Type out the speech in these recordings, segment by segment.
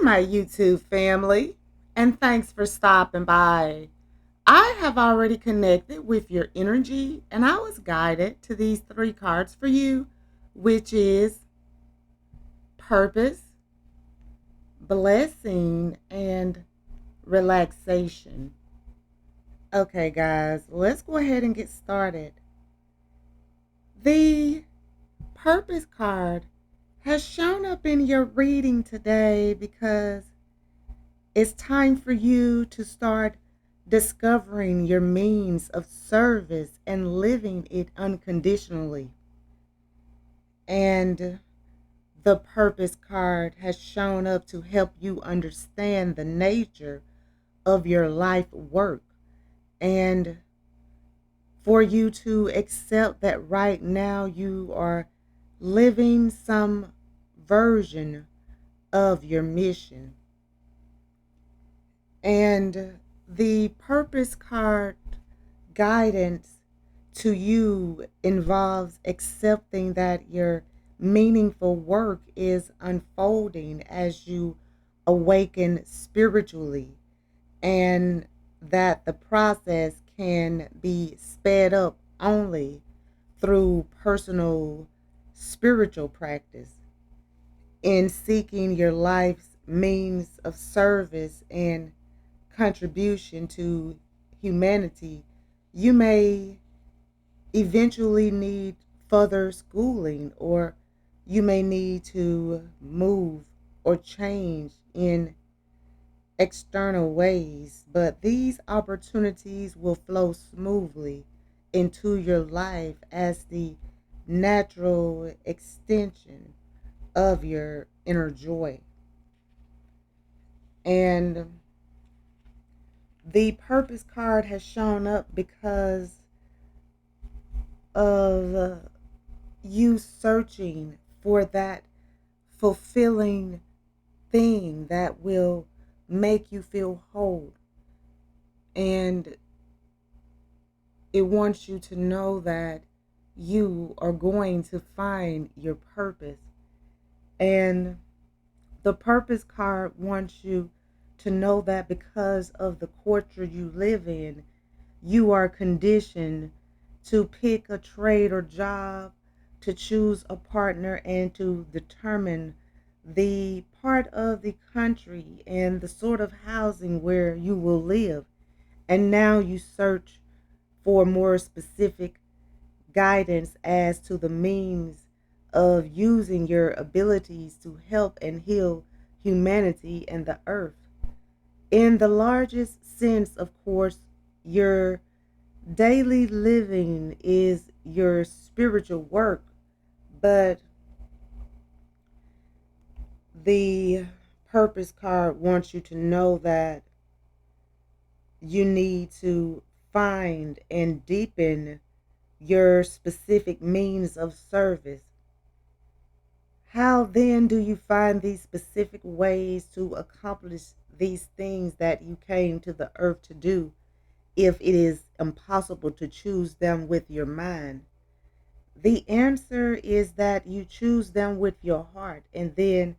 my YouTube family, and thanks for stopping by. I have already connected with your energy, and I was guided to these three cards for you, which is purpose, blessing, and relaxation. Okay, guys, let's go ahead and get started. The purpose card has shown up in your reading today because it's time for you to start discovering your means of service and living it unconditionally. And the purpose card has shown up to help you understand the nature of your life work and for you to accept that right now you are living some version of your mission. And the purpose card guidance to you involves accepting that your meaningful work is unfolding as you awaken spiritually, and that the process can be sped up only through personal spiritual practice in seeking your life's means of service and contribution to humanity. You may eventually need further schooling, or you may need to move or change in external ways, but these opportunities will flow smoothly into your life as the natural extension of your inner joy. And the purpose card has shown up because of you searching for that fulfilling thing that will make you feel whole. And it wants you to know that you are going to find your purpose. And the purpose card wants you to know that because of the culture you live in, you are conditioned to pick a trade or job, to choose a partner, and to determine the part of the country and the sort of housing where you will live. And now you search for more specific guidance as to the means of using your abilities to help and heal humanity and the earth. In the largest sense, of course, your daily living is your spiritual work, but the purpose card wants you to know that you need to find and deepen your specific means of service. How then do you find these specific ways to accomplish these things that you came to the earth to do if it is impossible to choose them with your mind? The answer is that you choose them with your heart, and then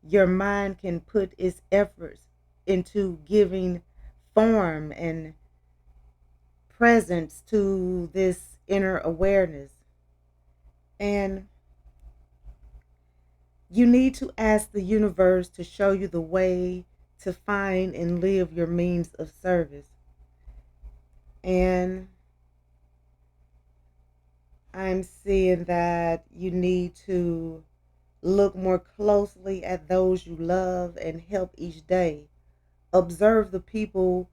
your mind can put its efforts into giving form and presence to this inner awareness. And you need to ask the universe to show you the way to find and live your means of service. And I'm seeing that you need to look more closely at those you love and help each day. Observe the people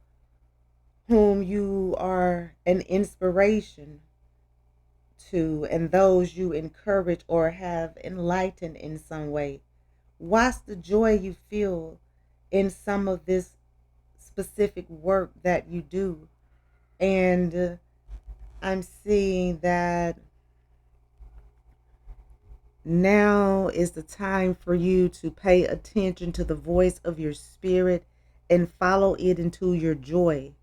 whom you are an inspiration to and those you encourage or have enlightened in some way. Watch the joy you feel in some of this specific work that you do. And I'm seeing that now is the time for you to pay attention to the voice of your spirit and follow it into your joy.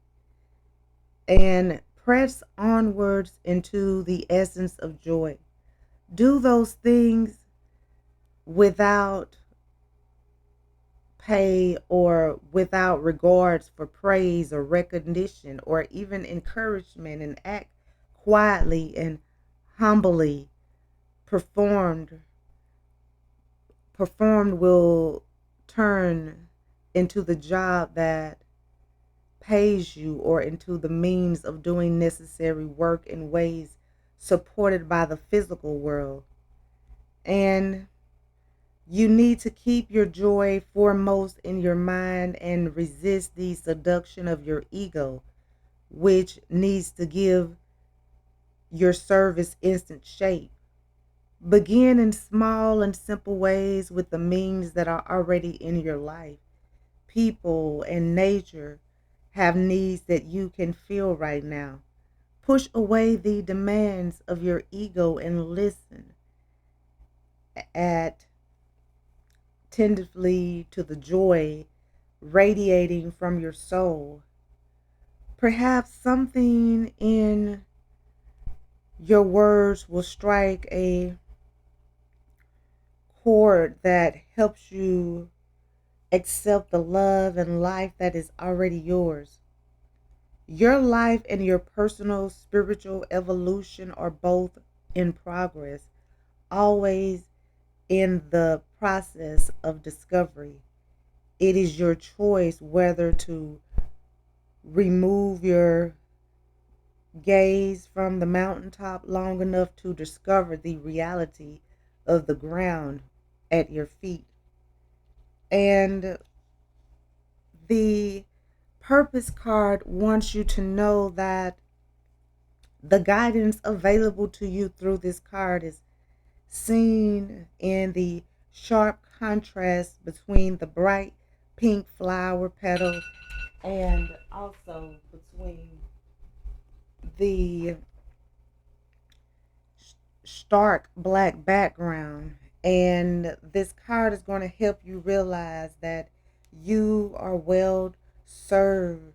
And press onwards into the essence of joy. Do those things without pay or without regards for praise or recognition or even encouragement, and act quietly and humbly. performed Performed will turn into the job that pays you or into the means of doing necessary work in ways supported by the physical world. And you need to keep your joy foremost in your mind and resist the seduction of your ego, which needs to give your service instant shape. Begin in small and simple ways with the means that are already in your life. People and nature have needs that you can feel right now. Push away the demands of your ego and listen attentively to the joy radiating from your soul. Perhaps something in your words will strike a chord that helps you accept the love and life that is already yours. Your life and your personal spiritual evolution are both in progress, always in the process of discovery. It is your choice whether to remove your gaze from the mountaintop long enough to discover the reality of the ground at your feet. And the purpose card wants you to know that the guidance available to you through this card is seen in the sharp contrast between the bright pink flower petal and also between the stark black background. And this card is going to help you realize that you are well served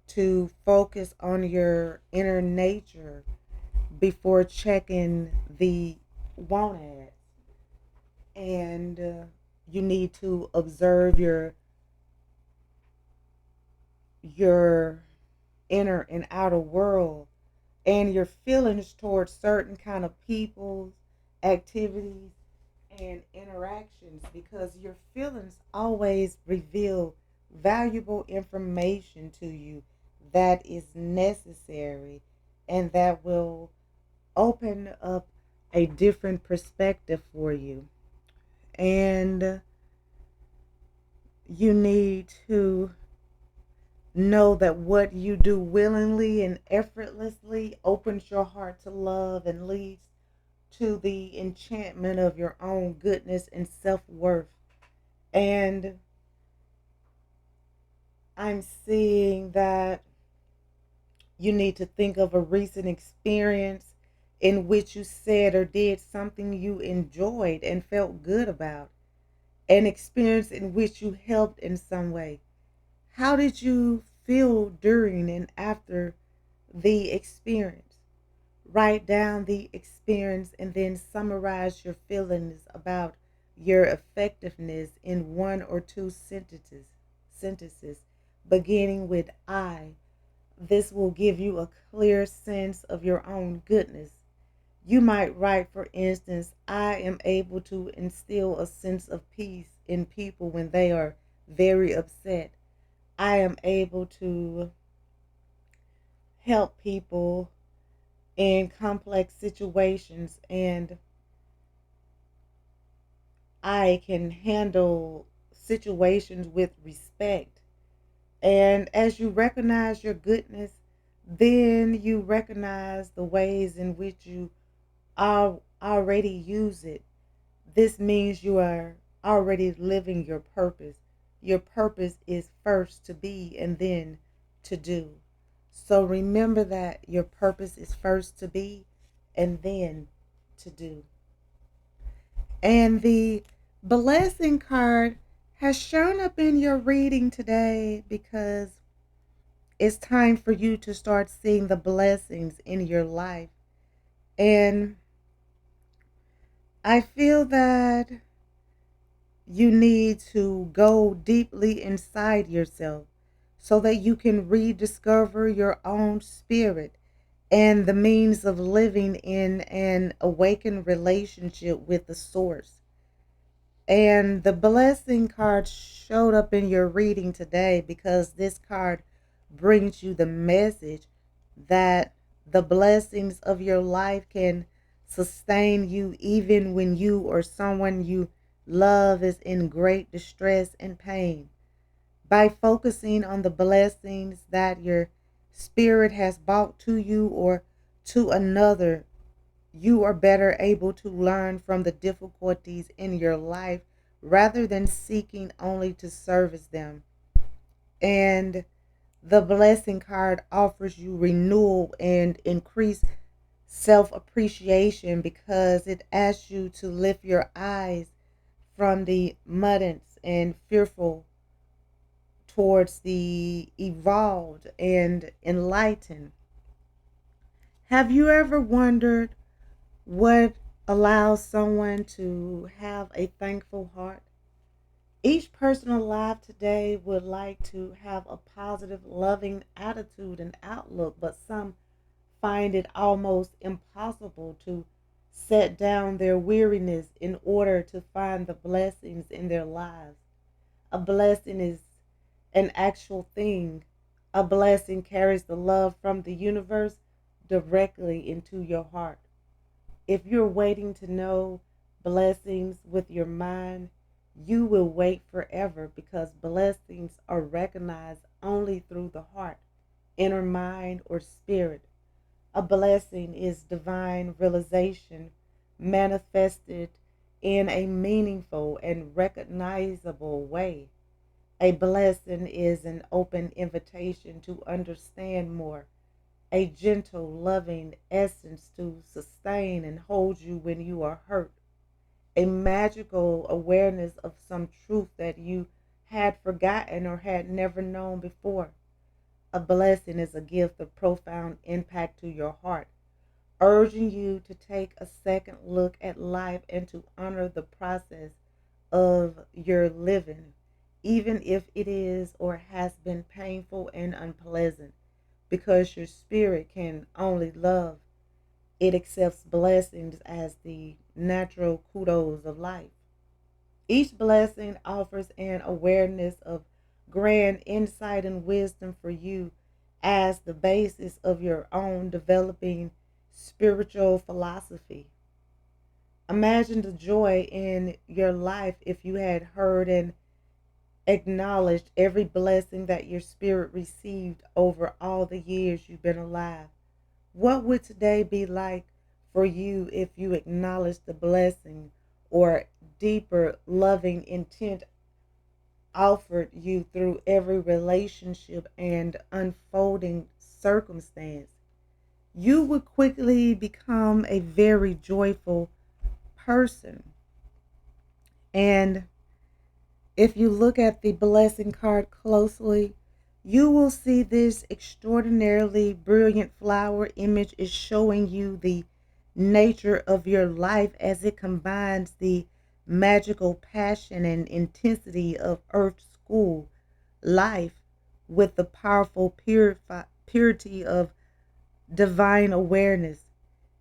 to focus on your inner nature before checking the want ads. And you need to observe your inner and outer world and your feelings towards certain kind of people, activities, and interactions, because your feelings always reveal valuable information to you that is necessary and that will open up a different perspective for you. And you need to know that what you do willingly and effortlessly opens your heart to love and leads to the enchantment of your own goodness and self-worth. And I'm seeing that you need to think of a recent experience in which you said or did something you enjoyed and felt good about, an experience in which you helped in some way. How did you feel during and after the experience? Write down the experience and then summarize your feelings about your effectiveness in one or two sentences beginning with I. This will give you a clear sense of your own goodness. You might write, for instance, I am able to instill a sense of peace in people when they are very upset. I am able to help people in complex situations, and I can handle situations with respect. And as you recognize your goodness, then you recognize the ways in which you already use it. This means you are already living your purpose. Your purpose is first to be and then to do. So remember that your purpose is first to be and then to do. And the blessing card has shown up in your reading today because it's time for you to start seeing the blessings in your life. And I feel that You need to go deeply inside yourself so that you can rediscover your own spirit and the means of living in an awakened relationship with the source. And the blessing card showed up in your reading today because this card brings you the message that the blessings of your life can sustain you even when you or someone you love is in great distress and pain. By focusing on the blessings that your spirit has brought to you or to another, you are better able to learn from the difficulties in your life rather than seeking only to service them. And the blessing card offers you renewal and increased self appreciation because it asks you to lift your eyes from the muddance and fearful towards the evolved and enlightened. Have you ever wondered what allows someone to have a thankful heart? Each person alive today would like to have a positive, loving attitude and outlook, but some find it almost impossible to set down their weariness in order to find the blessings in their lives. A blessing is an actual thing. A blessing carries the love from the universe directly into your heart. If you're waiting to know blessings with your mind, you will wait forever because blessings are recognized only through the heart, inner mind, or spirit. A blessing is divine realization manifested in a meaningful and recognizable way. A blessing is an open invitation to understand more, a gentle, loving essence to sustain and hold you when you are hurt, a magical awareness of some truth that you had forgotten or had never known before. A blessing is a gift of profound impact to your heart, urging you to take a second look at life and to honor the process of your living, even if it is or has been painful and unpleasant, because your spirit can only love. It accepts blessings as the natural kudos of life. Each blessing offers an awareness of grand insight and wisdom for you as the basis of your own developing spiritual philosophy. Imagine the joy in your life if you had heard and acknowledged every blessing that your spirit received over all the years you've been alive. What would today be like for you if you acknowledged the blessing or deeper loving intent offered you through every relationship and unfolding circumstance? You would quickly become a very joyful person. And if you look at the blessing card closely, you will see this extraordinarily brilliant flower image is showing you the nature of your life as it combines the magical passion and intensity of Earth school life with the powerful purity of divine awareness.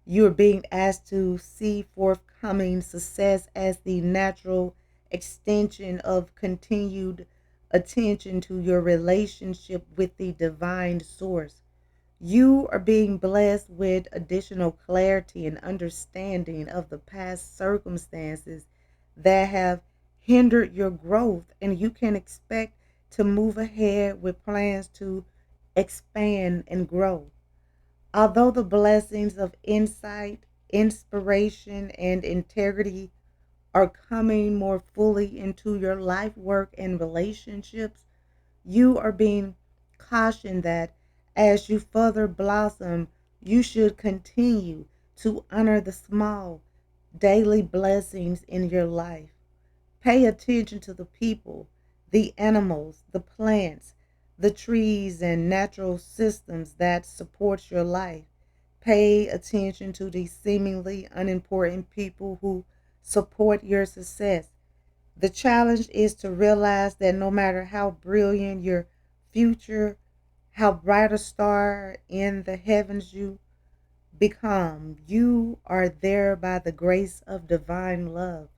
You are being asked to see forthcoming success as the natural extension of continued attention to your relationship with the divine source. You are being blessed with additional clarity and understanding of the past circumstances that have hindered your growth, and you can expect to move ahead with plans to expand and grow. Although the blessings of insight, inspiration, and integrity are coming more fully into your life, work, and relationships, you are being cautioned that as you further blossom, you should continue to honor the small daily blessings in your life. Pay attention to the people, the animals, the plants, the trees, and natural systems that support your life. Pay attention to the seemingly unimportant people who support your success. The challenge is to realize that no matter how brilliant your future, how bright a star in the heavens you become, you are there by the grace of divine love.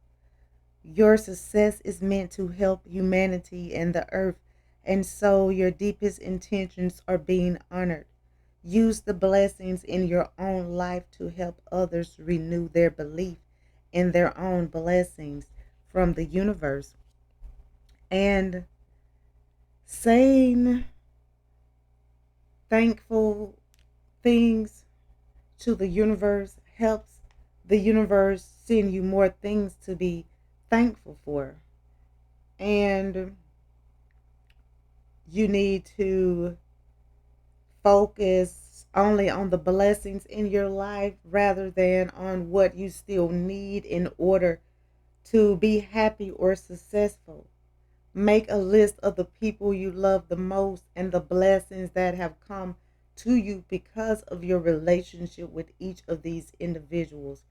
Your success is meant to help humanity and the earth, and so your deepest intentions are being honored. Use the blessings in your own life to help others renew their belief in their own blessings from the universe. And saying thankful things to the universe helps the universe send you more things to be thankful for. And you need to focus only on the blessings in your life rather than on what you still need in order to be happy or successful. Make a list of the people you love the most and the blessings that have come to you because of your relationship with each of these individuals.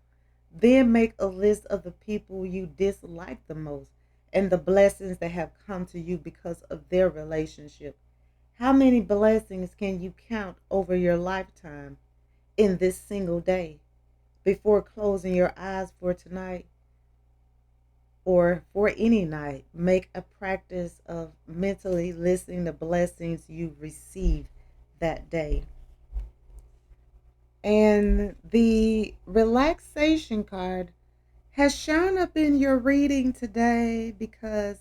Then make a list of the people you dislike the most and the blessings that have come to you because of their relationship. How many blessings can you count over your lifetime in this single day before closing your eyes for tonight or for any night? Make a practice of mentally listing the blessings you received that day. And the relaxation card has shown up in your reading today because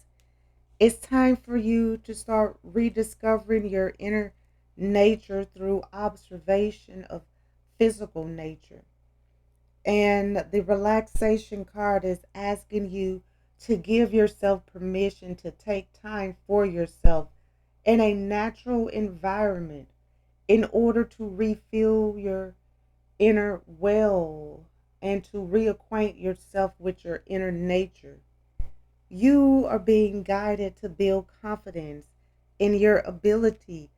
it's time for you to start rediscovering your inner nature through observation of physical nature. And the relaxation card is asking you to give yourself permission to take time for yourself in a natural environment in order to refuel your inner well and to reacquaint yourself with your inner nature. You are being guided to build confidence in your ability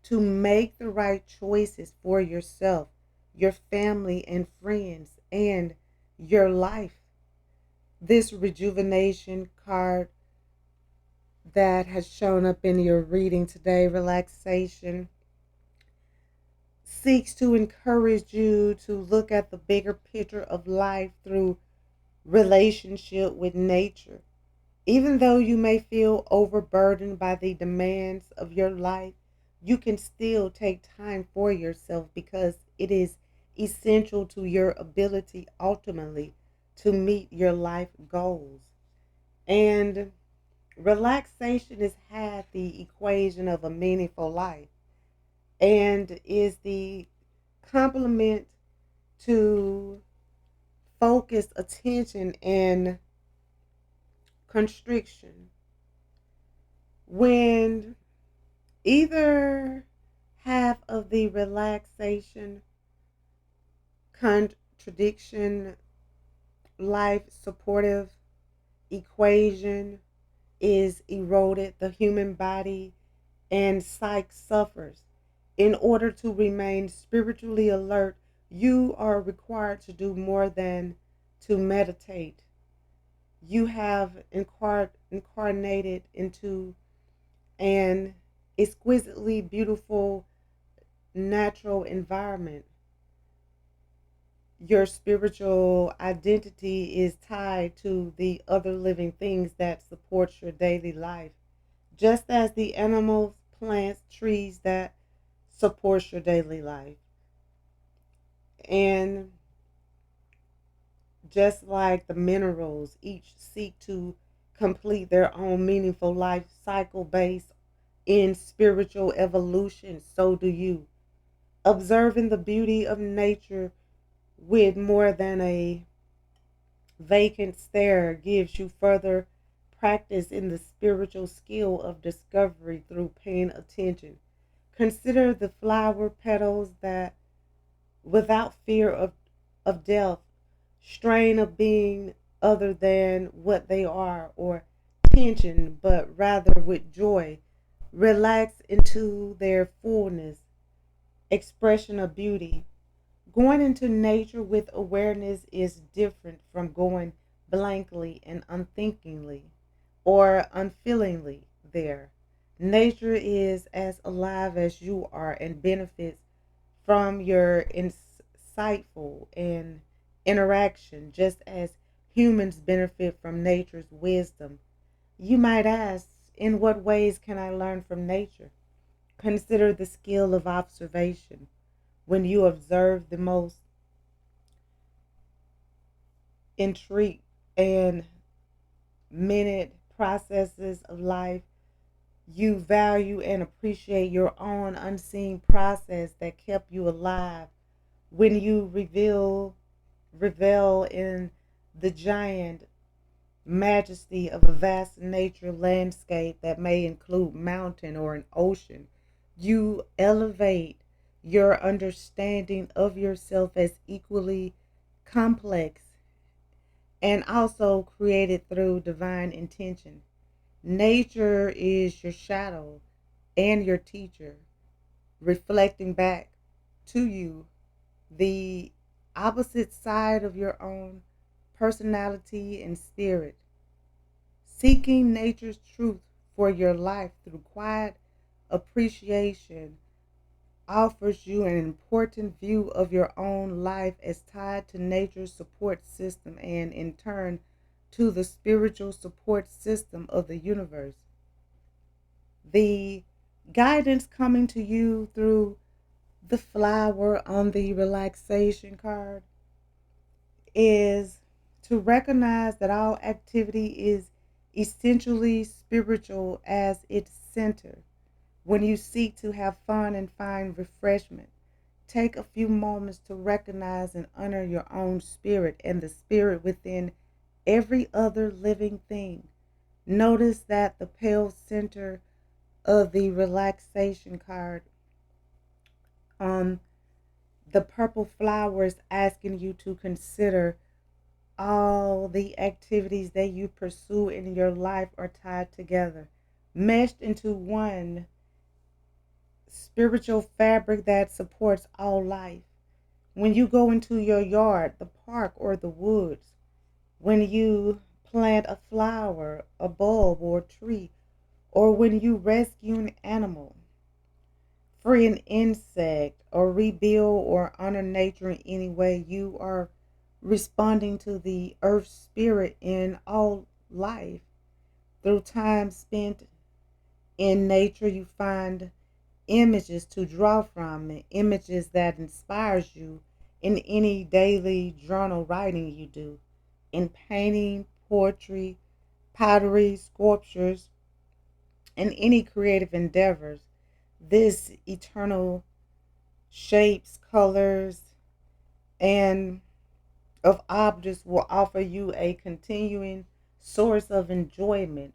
to make the right choices for yourself, your family and friends, and your life. This rejuvenation card that has shown up in your reading today, relaxation, seeks to encourage you to look at the bigger picture of life through relationship with nature. Even though you may feel overburdened by the demands of your life, you can still take time for yourself because it is essential to your ability ultimately to meet your life goals. And relaxation is half the equation of a meaningful life and is the complement to focused attention and constriction. When either half of the relaxation, contradiction, life supportive equation is eroded, the human body and psyche suffers. In order to remain spiritually alert, you are required to do more than to meditate. You have incarnated into an exquisitely beautiful natural environment. Your spiritual identity is tied to the other living things that support your daily life, just as the animals, plants, trees that support your daily life. And just like the minerals, each seek to complete their own meaningful life cycle based in spiritual evolution, so do you. Observing the beauty of nature with more than a vacant stare gives you further practice in the spiritual skill of discovery through paying attention. Consider the flower petals that, without fear of death, strain of being other than what they are, or tension, but rather with joy, relax into their fullness, expression of beauty. Going into nature with awareness is different from going blankly and unthinkingly. or unfeelingly there. Nature is as alive as you are and benefits from your insightful and interaction, just as humans benefit from nature's wisdom. You might ask, in what ways can I learn from nature? Consider the skill of observation. When you observe the most intricate and minute processes of life, you value and appreciate your own unseen process that kept you alive. When you revel in the giant majesty of a vast nature landscape that may include mountain or an ocean, you elevate your understanding of yourself as equally complex and also created through divine intention. Nature is your shadow and your teacher, reflecting back to you the opposite side of your own personality and spirit. Seeking nature's truth for your life through quiet appreciation offers you an important view of your own life as tied to nature's support system and, in turn, to the spiritual support system of the universe. The guidance coming to you through the flower on the relaxation card is to recognize that all activity is essentially spiritual as its center. When you seek to have fun and find refreshment, take a few moments to recognize and honor your own spirit and the spirit within every other living thing. Notice that the pale center of the relaxation card on the purple flower is asking you to consider all the activities that you pursue in your life are tied together, meshed into one spiritual fabric that supports all life. When you go into your yard, the park, or the woods, when you plant a flower, a bulb, or a tree, or when you rescue an animal, free an insect, or rebuild or honor nature in any way, you are responding to the earth spirit in all life. Through time spent in nature, you find images to draw from, and images that inspires you in any daily journal writing you do, in painting, poetry, pottery, sculptures, and any creative endeavors. This eternal shapes, colors, and of objects will offer you a continuing source of enjoyment,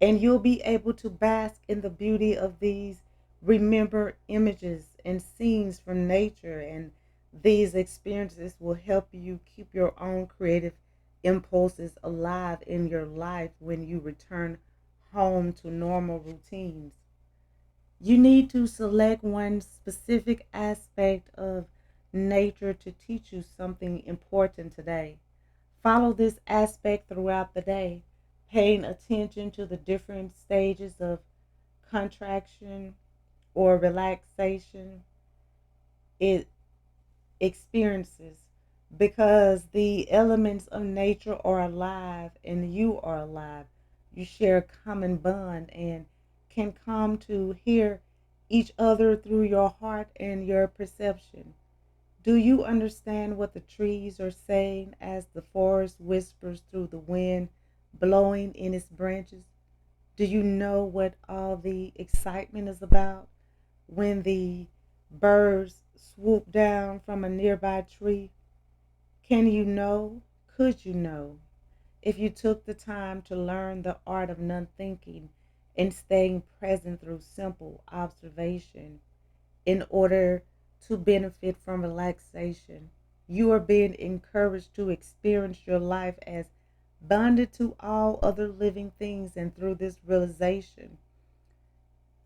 and you'll be able to bask in the beauty of these remember images and scenes from nature. And these experiences will help you keep your own creative impulses alive in your life when you return home to normal routines. You need to select one specific aspect of nature to teach you something important today. Follow this aspect throughout the day, paying attention to the different stages of contraction or relaxation it experiences, because the elements of nature are alive and you are alive. You share a common bond and can come to hear each other through your heart and your perception. Do you understand what the trees are saying as the forest whispers through the wind blowing in its branches? Do you know what all the excitement is about when the birds swoop down from a nearby tree? Can you know? Could you know? If you took the time to learn the art of non thinking and staying present through simple observation in order to benefit from relaxation, you are being encouraged to experience your life as bonded to all other living things. And through this realization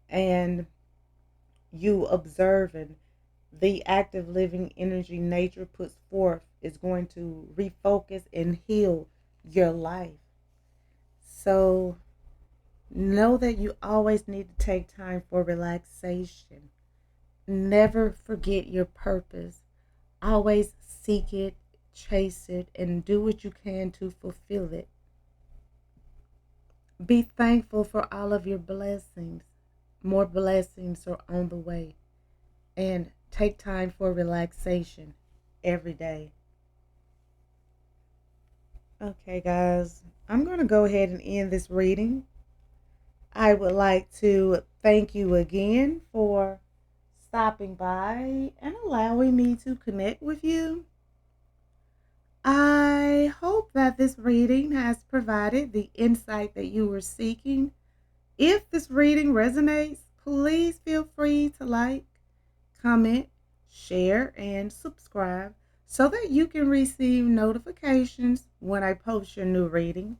and you observing the active living energy nature puts forth is going to refocus and heal your life. So Know that you always need to take time for relaxation. Never forget your purpose. Always seek it, chase it, and do what you can to fulfill it. Be thankful for all of your blessings. More blessings are on the way. And take time for relaxation every day. Okay, guys, I'm going to go ahead and end this reading. I would like to thank you again for stopping by and allowing me to connect with you. I hope that this reading has provided the insight that you were seeking. If this reading resonates, please feel free to like, comment, share, and subscribe so that you can receive notifications when I post your new reading.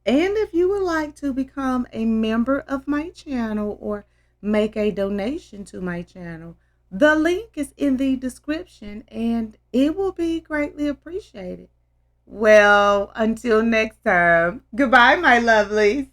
And if you would like to become a member of my channel or make a donation to my channel, the link is in the description and it will be greatly appreciated. Well, until next time, goodbye, my lovelies.